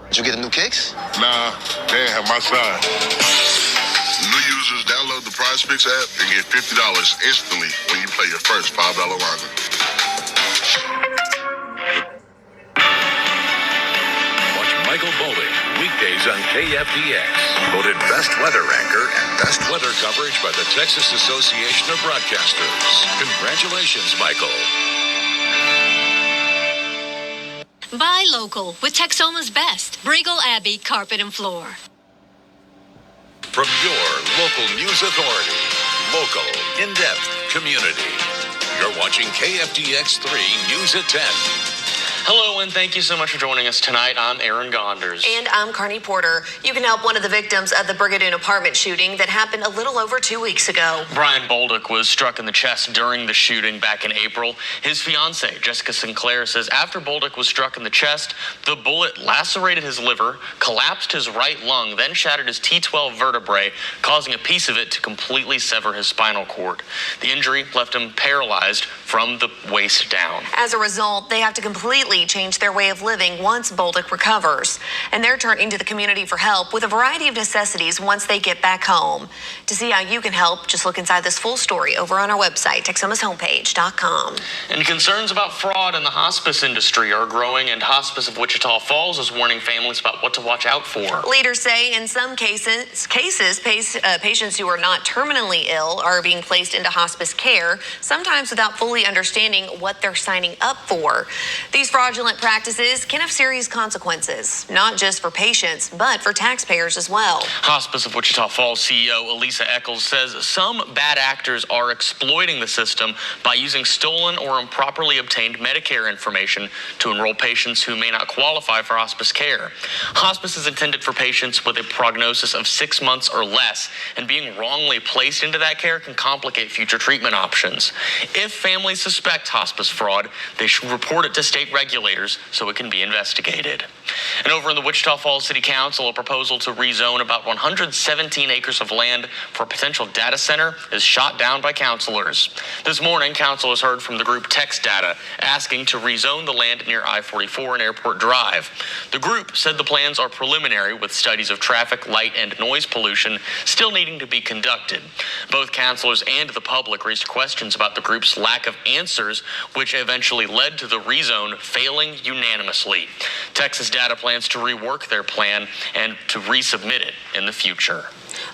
Did you get the new kicks? Nah, they ain't have my size. New users download the Prize Picks app and get $50 instantly when you play your first $5 lineman. Watch Michael Bowling weekdays on KFDX. Voted Best Weather Anchor and Best Weather Coverage by the Texas Association of Broadcasters. Congratulations, Michael. Buy local with Texoma's best. Briegel Abbey Carpet and Floor. From your local news authority, local, in-depth, community. You're watching KFDX3 News at 10. Hello, and thank you so much for joining us tonight. I'm Aaron Gonders. And I'm Carney Porter. You can help one of the victims of the Brigadoon apartment shooting that happened a little over 2 weeks ago. Brian Bolduc was struck in the chest during the shooting back in April. His fiancée, Jessica Sinclair, says after Bolduc was struck in the chest, the bullet lacerated his liver, collapsed his right lung, then shattered his T12 vertebrae, causing a piece of it to completely sever his spinal cord. The injury left him paralyzed from the waist down. As a result, they have to completely change their way of living once Bolduc recovers. And they're turning to the community for help with a variety of necessities once they get back home. To see how you can help, just look inside this full story over on our website, TexomasHomepage.com. And concerns about fraud in the hospice industry are growing, and Hospice of Wichita Falls is warning families about what to watch out for. Leaders say in some cases, patients who are not terminally ill are being placed into hospice care, sometimes without fully understanding what they're signing up for. These fraudulent practices can have serious consequences, not just for patients, but for taxpayers as well. Hospice of Wichita Falls CEO Elisa Eccles says some bad actors are exploiting the system by using stolen or improperly obtained Medicare information to enroll patients who may not qualify for hospice care. Hospice is intended for patients with a prognosis of 6 months or less, and being wrongly placed into that care can complicate future treatment options. If families suspect hospice fraud, they should report it to state regulators so it can be investigated. And over in the Wichita Falls City Council, a proposal to rezone about 117 acres of land for a potential data center is shot down by councilors. This morning, councilors heard from the group Text Data asking to rezone the land near I-44 and Airport Drive. The group said the plans are preliminary, with studies of traffic, light, and noise pollution still needing to be conducted. Both councilors and the public raised questions about the group's lack of answers, which eventually led to the rezone failing unanimously. Texas Data plans to rework their plan and to resubmit it in the future.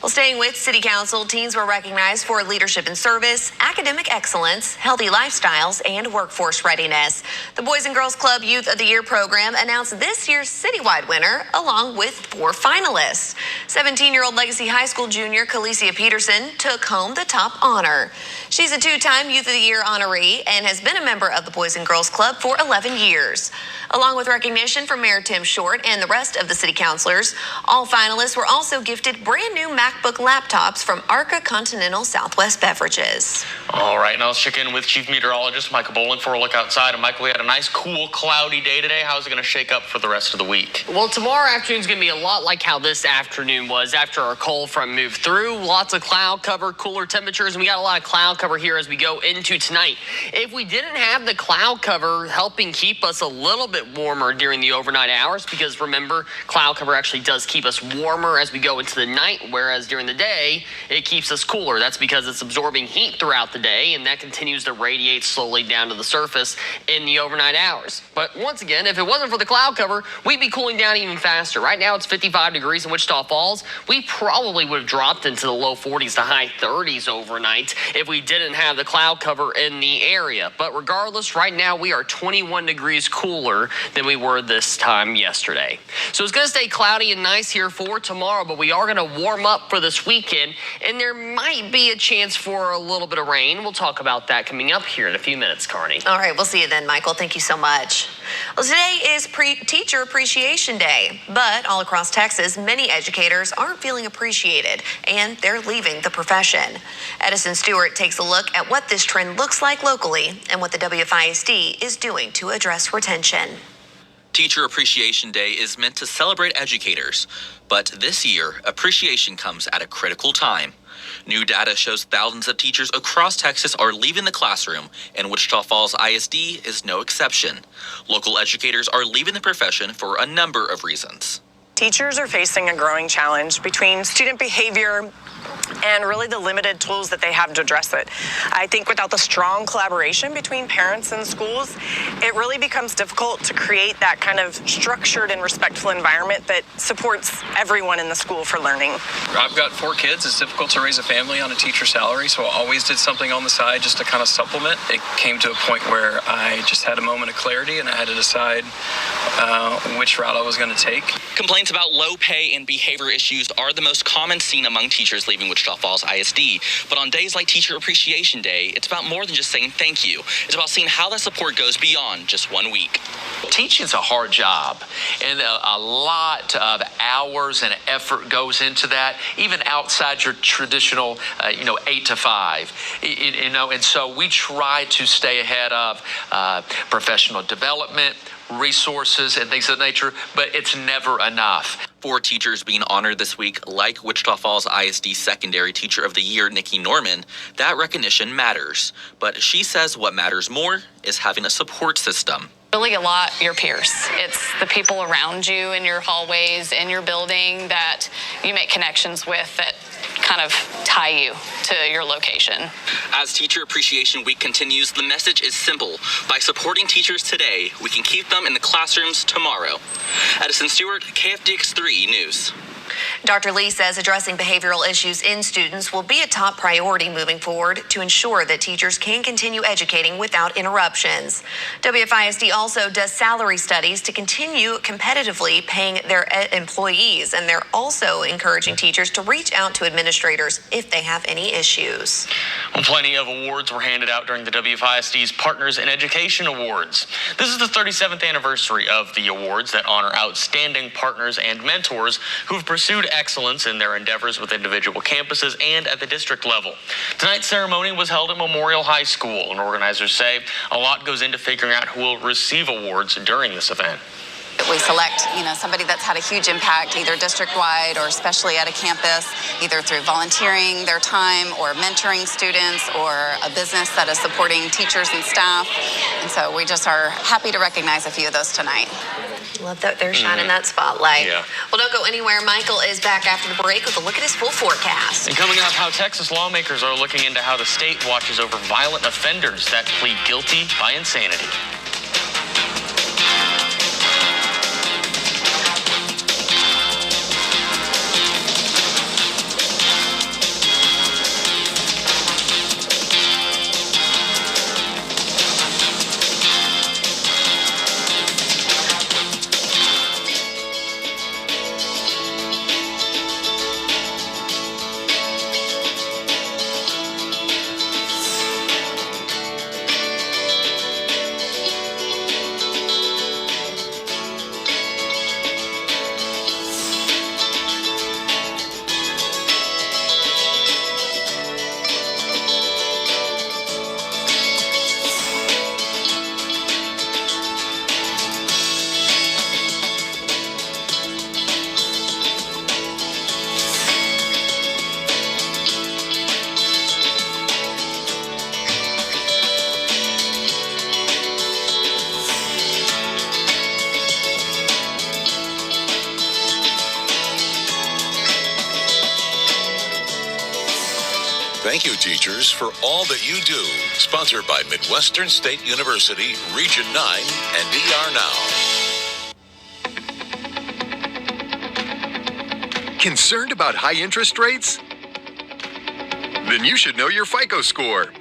Well, staying with City Council, teens were recognized for leadership and service, academic excellence, healthy lifestyles, and workforce readiness. The Boys and Girls Club Youth of the Year program announced this year's citywide winner, along with 4 finalists. 17-year-old Legacy High School junior Calicia Peterson took home the top honor. She's a 2-time Youth of the Year honoree and has been a member of the Boys and Girls Club for 11 years. Along with recognition from Mayor Tim Short and the rest of the city councilors, all finalists were also gifted brand new MacBook laptops from Arca Continental Southwest Beverages. All right, now let's check in with Chief Meteorologist Michael Bowling for a look outside. And Michael, we had a nice, cool, cloudy day today. How's it going to shake up for the rest of the week? Well, tomorrow afternoon is going to be a lot like how this afternoon was after our cold front moved through. Lots of cloud cover, cooler temperatures, and we got a lot of cloud cover here as we go into tonight. If we didn't have the cloud cover helping keep us a little bit warmer during the overnight hours, because remember, cloud cover actually does keep us warmer as we go into the night, whereas during the day, it keeps us cooler. That's because it's absorbing heat throughout the day, and that continues to radiate slowly down to the surface in the overnight hours. But once again, if it wasn't for the cloud cover, we'd be cooling down even faster. Right now, it's 55 degrees in Wichita Falls. We probably would have dropped into the low 40s to high 30s overnight if we didn't have the cloud cover in the area. But regardless, right now, we are 21 degrees cooler than we were this time yesterday. So it's going to stay cloudy and nice here for tomorrow, but we are going to warm up for this weekend, and there might be a chance for a little bit of rain. We'll talk about that coming up here in a few minutes, Carney. All right, we'll see you then, Michael. Thank you so much. Well, today is Teacher Appreciation Day, but all across Texas, many educators aren't feeling appreciated, and they're leaving the profession. Edison Stewart takes a look at what this trend looks like locally and what the WFISD is doing to address retention. Teacher Appreciation Day is meant to celebrate educators, but this year, appreciation comes at a critical time. New data shows thousands of teachers across Texas are leaving the classroom, and Wichita Falls ISD is no exception. Local educators are leaving the profession for a number of reasons. Teachers are facing a growing challenge between student behavior and really the limited tools that they have to address it. I think without the strong collaboration between parents and schools, it really becomes difficult to create that kind of structured and respectful environment that supports everyone in the school for learning. I've got 4 kids. It's difficult to raise a family on a teacher's salary, so I always did something on the side just to kind of supplement. It came to a point where I just had a moment of clarity and I had to decide which route I was going to take. Complaints about low pay and behavior issues are the most common seen among teachers leaving Wichita Falls ISD. But on days like Teacher Appreciation Day, it's about more than just saying thank you. It's about seeing how that support goes beyond just 1 week. Teaching's a hard job, and a lot of hours and effort goes into that, even outside your traditional, 8 to 5. And so we try to stay ahead of professional development, resources, and things of that nature, but it's never enough. 4 teachers being honored this week, like Wichita Falls ISD Secondary Teacher of the Year, Nikki Norman, that recognition matters. But she says what matters more is having a support system. Really a lot your peers. It's the people around you in your hallways, in your building that you make connections with that kind of tie you to your location. As Teacher Appreciation Week continues, the message is simple. By supporting teachers today, we can keep them in the classrooms tomorrow. Edison Stewart, KFDX3 News. Dr. Lee says addressing behavioral issues in students will be a top priority moving forward to ensure that teachers can continue educating without interruptions. WFISD also does salary studies to continue competitively paying their employees, and they're also encouraging teachers to reach out to administrators if they have any issues. Well, plenty of awards were handed out during the WFISD's Partners in Education Awards. This is the 37th anniversary of the awards that honor outstanding partners and mentors who've pursued excellence in their endeavors with individual campuses and at the district level. Tonight's ceremony was held at Memorial High School, and organizers say a lot goes into figuring out who will receive awards during this event. We select, somebody that's had a huge impact, either district-wide or especially at a campus, either through volunteering their time or mentoring students or a business that is supporting teachers and staff. And so we just are happy to recognize a few of those tonight. Love that they're shining that spotlight. Yeah. Well, don't go anywhere. Michael is back after the break with a look at his full forecast. And coming up, how Texas lawmakers are looking into how the state watches over violent offenders that plead guilty by insanity. Thank you, teachers, for all that you do. Sponsored by Midwestern State University, Region 9, and ER Now. Concerned about high interest rates? Then you should know your FICO score.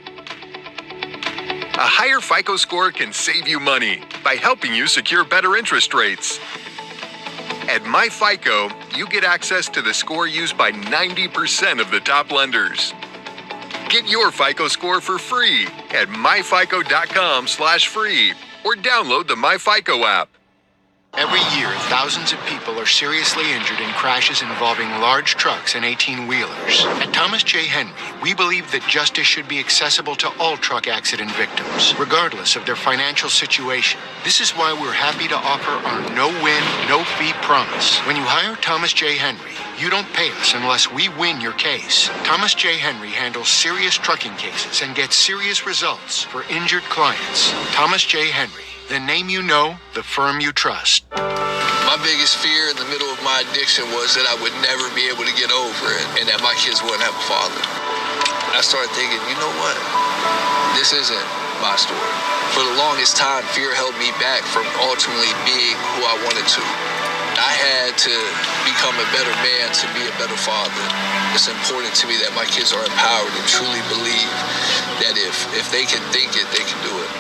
A higher FICO score can save you money by helping you secure better interest rates. At MyFICO, you get access to the score used by 90% of the top lenders. Get your FICO score for free at myfico.com/free or download the MyFICO app. Every year, thousands of people are seriously injured in crashes involving large trucks and 18-wheelers. At Thomas J. Henry, we believe that justice should be accessible to all truck accident victims, regardless of their financial situation. This is why we're happy to offer our no-win, no-fee promise. When you hire Thomas J. Henry, You don't pay us unless we win your case. Thomas J. Henry handles serious trucking cases and gets serious results for injured clients. Thomas J. Henry, the name you know, the firm you trust. My biggest fear in the middle of my addiction was that I would never be able to get over it and that my kids wouldn't have a father. I started thinking, you know what? This isn't my story. For the longest time, fear held me back from ultimately being who I wanted to. I had to become a better man to be a better father. It's important to me that my kids are empowered and truly believe that if they can think it, they can do it.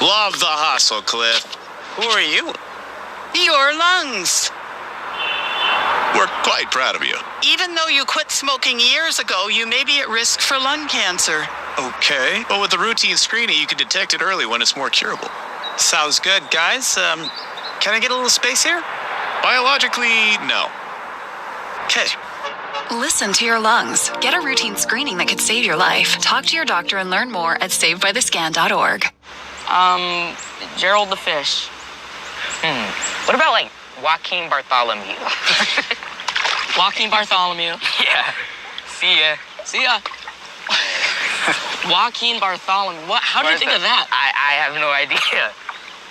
Love the hustle, Cliff. Who are you? Your lungs. We're quite proud of you. Even though you quit smoking years ago, you may be at risk for lung cancer. Okay. Well, with the routine screening, you can detect it early when it's more curable. Sounds good, guys. Can I get a little space here? Biologically, no. Okay. Listen to your lungs. Get a routine screening that could save your life. Talk to your doctor and learn more at savedbythescan.org. Gerald the Fish. What about, like, Joaquin Bartholomew? Joaquin Bartholomew. Yeah. See ya. Joaquin Bartholomew. What? How did you think of that? I have no idea.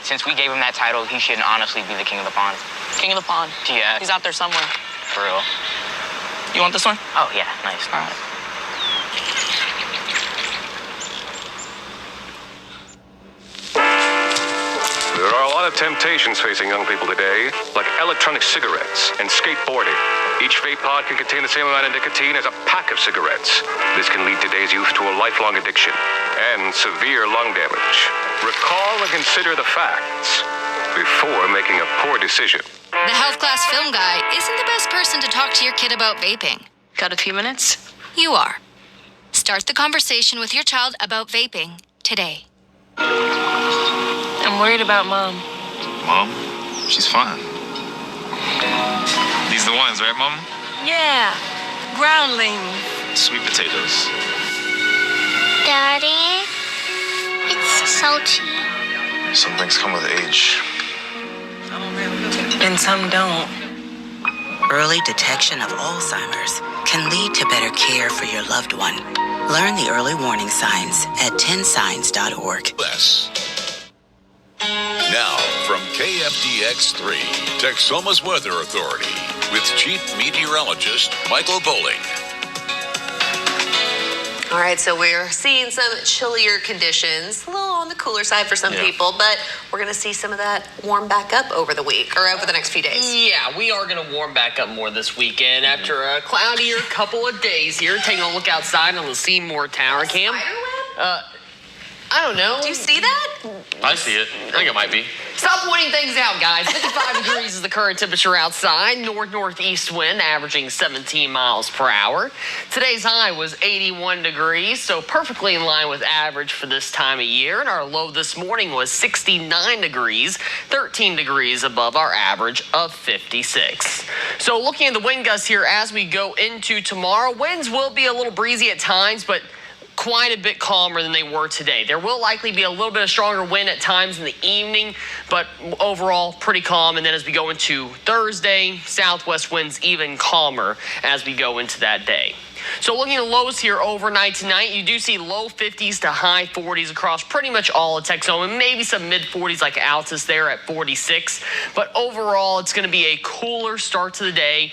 Since we gave him that title, he should honestly be the king of the pond. King of the pond. Yeah. He's out there somewhere. For real. You want this one? Oh, yeah. Nice. All right. There are a lot of temptations facing young people today, like electronic cigarettes and skateboarding. Each vape pod can contain the same amount of nicotine as a pack of cigarettes. This can lead today's youth to a lifelong addiction and severe lung damage. Recall and consider the facts before making a poor decision. The health class film guy isn't the best person to talk to your kid about vaping. Got a few minutes? You are. Start the conversation with your child about vaping today. I'm worried about Mom. Mom? She's fine. These the ones, right, Mom? Yeah. Groundling. Sweet potatoes. Daddy, it's salty. Some things come with age. And some don't. Early detection of Alzheimer's can lead to better care for your loved one. Learn the early warning signs at 10signs.org. Now, from KFDX3, Texoma's Weather Authority, with Chief Meteorologist Michael Bowling. All right, so we're seeing some chillier conditions, a little on the cooler side for some people, but we're going to see some of that warm back up over the week or over the next few days. Yeah, we are going to warm back up more this weekend after a cloudier couple of days here. Taking a look outside on the Seymour Tower Cam. I don't know. Do you see that? I see it. I think it might be. Stop pointing things out, guys. 55 degrees is the current temperature outside. North-northeast wind averaging 17 miles per hour. Today's high was 81 degrees, so perfectly in line with average for this time of year. And our low this morning was 69 degrees, 13 degrees above our average of 56. So looking at the wind gusts here as we go into tomorrow, winds will be a little breezy at times, but quite a bit calmer than they were today. There will likely be a little bit of stronger wind at times in the evening, but overall pretty calm. And then as we go into Thursday, southwest winds even calmer as we go into that day. So looking at lows here overnight tonight, you do see low 50s to high 40s across pretty much all of Texoma, maybe some mid 40s like Altus there at 46. But overall, it's going to be a cooler start to the day.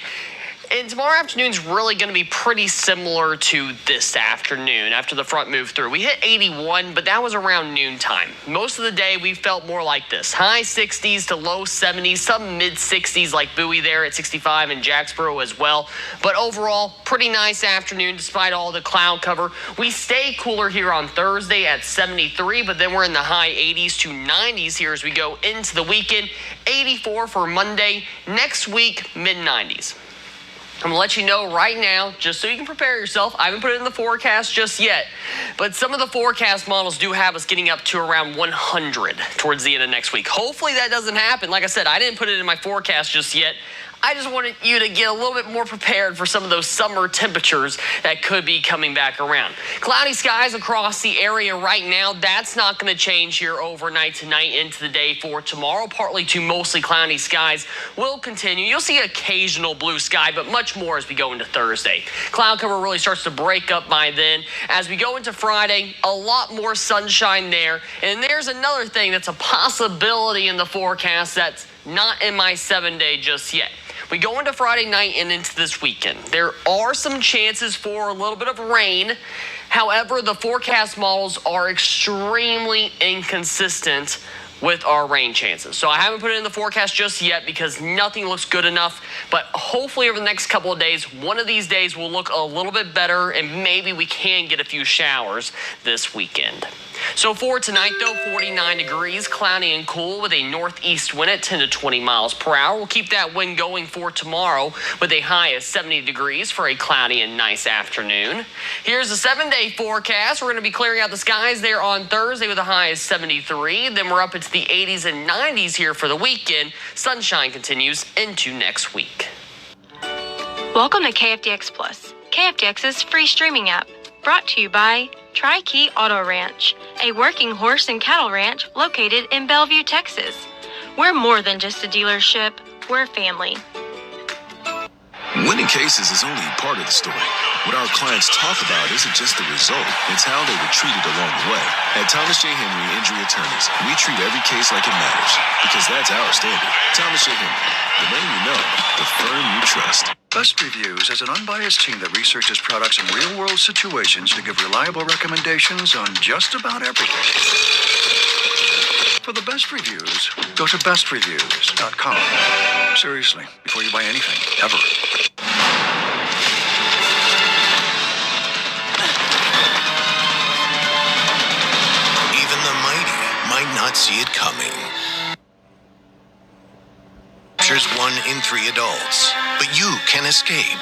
And tomorrow afternoon's really going to be pretty similar to this afternoon after the front moved through. We hit 81, but that was around noontime. Most of the day, we felt more like this. High 60s to low 70s, some mid 60s like Bowie there at 65 and Jacksboro as well. But overall, pretty nice afternoon despite all the cloud cover. We stay cooler here on Thursday at 73, but then we're in the high 80s to 90s here as we go into the weekend. 84 for Monday. Next week, mid 90s. I'm going to let you know right now, just so you can prepare yourself. I haven't put it in the forecast just yet, but some of the forecast models do have us getting up to around 100 towards the end of next week. Hopefully that doesn't happen. Like I said, I didn't put it in my forecast just yet. I just wanted you to get a little bit more prepared for some of those summer temperatures that could be coming back around. Cloudy skies across the area right now. That's not going to change here overnight tonight into the day for tomorrow. Partly to mostly cloudy skies will continue. You'll see occasional blue sky, but much more as we go into Thursday. Cloud cover really starts to break up by then. As we go into Friday, a lot more sunshine there. And there's another thing that's a possibility in the forecast that's not in my 7-day just yet. We go into Friday night and into this weekend. There are some chances for a little bit of rain. However, the forecast models are extremely inconsistent with our rain chances. So I haven't put it in the forecast just yet because nothing looks good enough. But hopefully over the next couple of days, one of these days will look a little bit better and maybe we can get a few showers this weekend. So for tonight, though, 49 degrees, cloudy and cool with a northeast wind at 10 to 20 miles per hour. We'll keep that wind going for tomorrow with a high of 70 degrees for a cloudy and nice afternoon. Here's the 7-day forecast. We're going to be clearing out the skies there on Thursday with a high of 73. Then we're up into the 80s and 90s here for the weekend. Sunshine continues into next week. Welcome to KFDX Plus, KFDX's free streaming app, brought to you by Tri-Key Auto Ranch, a working horse and cattle ranch located in Bellevue, Texas. We're more than just a dealership, we're family. Winning cases is only part of the story. What our clients talk about isn't just the result, it's how they were treated along the way. At Thomas J. Henry Injury Attorneys, we treat every case like it matters, because that's our standard. Thomas J. Henry, the name you know, the firm you trust. Best Reviews is an unbiased team that researches products in real-world situations to give reliable recommendations on just about everything. For the best reviews, go to bestreviews.com. Seriously, before you buy anything, ever. Even the mighty might not see it coming. There's 1 in 3 adults, but you can escape.